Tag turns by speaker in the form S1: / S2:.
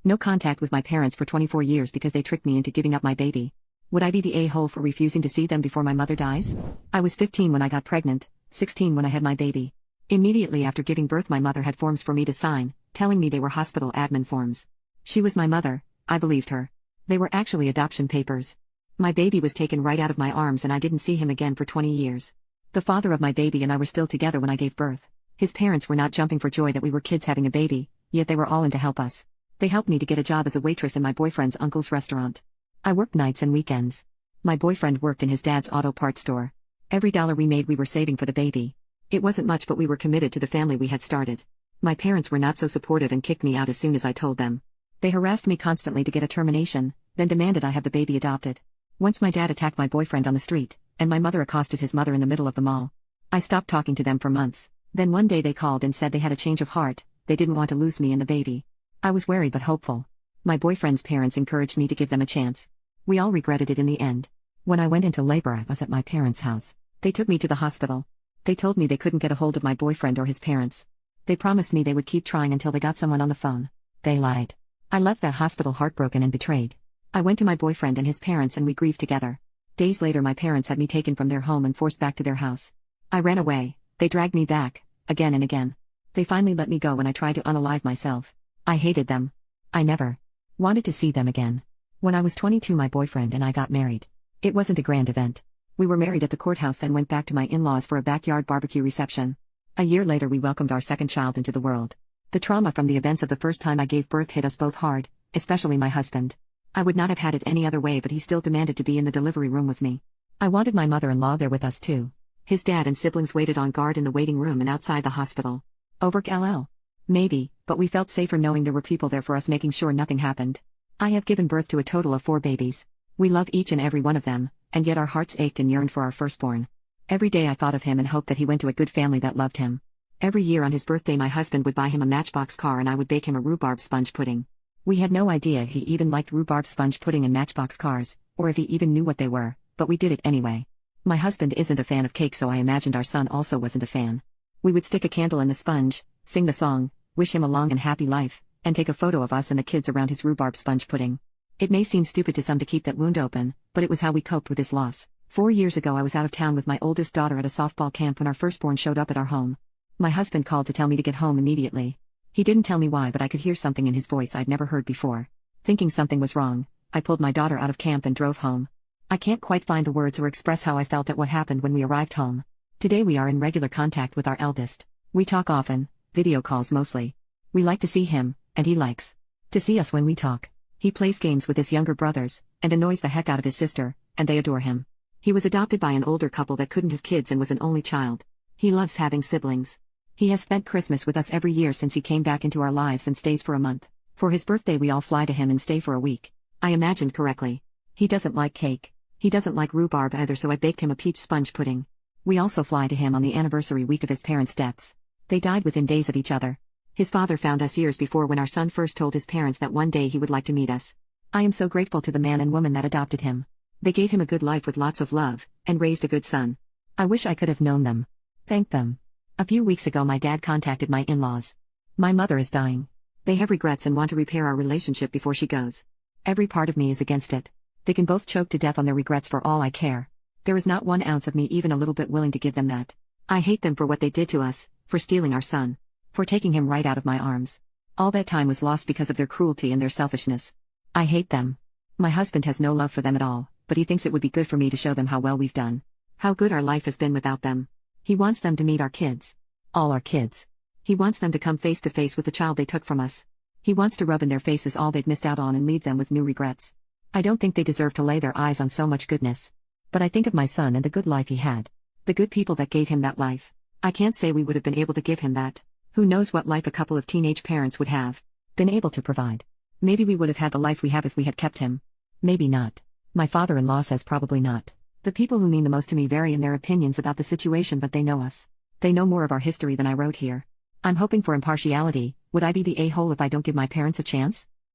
S1: No contact with my parents for 24 years because they tricked me into giving up my baby. Would I be the a-hole for refusing to see them before my mother dies? I was 15 when I got pregnant, 16 when I had my baby. Immediately after giving birth, my mother had forms for me to sign, telling me they were hospital admin forms. She was my mother, I believed her. They were actually adoption papers. My baby was taken right out of my arms and I didn't see him again for 20 years. The father of my baby and I were still together when I gave birth. His parents were not jumping for joy that we were kids having a baby, yet they were all in to help us. They helped me to get a job as a waitress in my boyfriend's uncle's restaurant. I worked nights and weekends. My boyfriend worked in his dad's auto parts store. Every dollar we made we were saving for the baby. It wasn't much, but we were committed to the family we had started. My parents were not so supportive and kicked me out as soon as I told them. They harassed me constantly to get a termination, then demanded I have the baby adopted. Once my dad attacked my boyfriend on the street, and my mother accosted his mother in the middle of the mall. I stopped talking to them for months. Then one day they called and said they had a change of heart, they didn't want to lose me and the baby. I was wary but hopeful. My boyfriend's parents encouraged me to give them a chance. We all regretted it in the end. When I went into labor, I was at my parents' house. They took me to the hospital. They told me they couldn't get a hold of my boyfriend or his parents. They promised me they would keep trying until they got someone on the phone. They lied. I left that hospital heartbroken and betrayed. I went to my boyfriend and his parents and we grieved together. Days later my parents had me taken from their home and forced back to their house. I ran away. They dragged me back, again and again. They finally let me go when I tried to unalive myself. I hated them. I never wanted to see them again. When I was 22, my boyfriend and I got married. It wasn't a grand event. We were married at the courthouse, then went back to my in-laws for a backyard barbecue reception. A year later we welcomed our second child into the world. The trauma from the events of the first time I gave birth hit us both hard, especially my husband. I would not have had it any other way, but he still demanded to be in the delivery room with me. I wanted my mother-in-law there with us too. His dad and siblings waited on guard in the waiting room and outside the hospital. Over LL? Maybe, but we felt safer knowing there were people there for us, making sure nothing happened. I have given birth to a total of 4 babies. We love each and every one of them, and yet our hearts ached and yearned for our firstborn. Every day I thought of him and hoped that he went to a good family that loved him. Every year on his birthday my husband would buy him a Matchbox car and I would bake him a rhubarb sponge pudding. We had no idea he even liked rhubarb sponge pudding and Matchbox cars, or if he even knew what they were, but we did it anyway. My husband isn't a fan of cake, so I imagined our son also wasn't a fan. We would stick a candle in the sponge, sing the song, wish him a long and happy life, and take a photo of us and the kids around his rhubarb sponge pudding. It may seem stupid to some to keep that wound open, but it was how we coped with his loss. 4 years ago I was out of town with my oldest daughter at a softball camp when our firstborn showed up at our home. My husband called to tell me to get home immediately. He didn't tell me why, but I could hear something in his voice I'd never heard before. Thinking something was wrong, I pulled my daughter out of camp and drove home. I can't quite find the words or express how I felt at what happened when we arrived home. Today we are in regular contact with our eldest. We talk often, video calls mostly. We like to see him, and he likes to see us when we talk. He plays games with his younger brothers, and annoys the heck out of his sister, and they adore him. He was adopted by an older couple that couldn't have kids and was an only child. He loves having siblings. He has spent Christmas with us every year since he came back into our lives and stays for a month. For his birthday we all fly to him and stay for a week. I imagined correctly. He doesn't like cake. He doesn't like rhubarb either, so I baked him a peach sponge pudding. We also fly to him on the anniversary week of his parents' deaths. They died within days of each other. His father found us years before when our son first told his parents that one day he would like to meet us. I am so grateful to the man and woman that adopted him. They gave him a good life with lots of love, and raised a good son. I wish I could have known them. Thank them. A few weeks ago my dad contacted my in-laws. My mother is dying. They have regrets and want to repair our relationship before she goes. Every part of me is against it. They can both choke to death on their regrets for all I care. There is not 1 ounce of me even a little bit willing to give them that. I hate them for what they did to us, for stealing our son, for taking him right out of my arms. All that time was lost because of their cruelty and their selfishness. I hate them. My husband has no love for them at all, but he thinks it would be good for me to show them how well we've done. How good our life has been without them. He wants them to meet our kids. All our kids. He wants them to come face to face with the child they took from us. He wants to rub in their faces all they've missed out on and leave them with new regrets. I don't think they deserve to lay their eyes on so much goodness. But I think of my son and the good life he had. The good people that gave him that life. I can't say we would have been able to give him that. Who knows what life a couple of teenage parents would have been able to provide. Maybe we would have had the life we have if we had kept him. Maybe not. My father-in-law says probably not. The people who mean the most to me vary in their opinions about the situation, but they know us. They know more of our history than I wrote here. I'm hoping for impartiality. Would I be the a-hole if I don't give my parents a chance?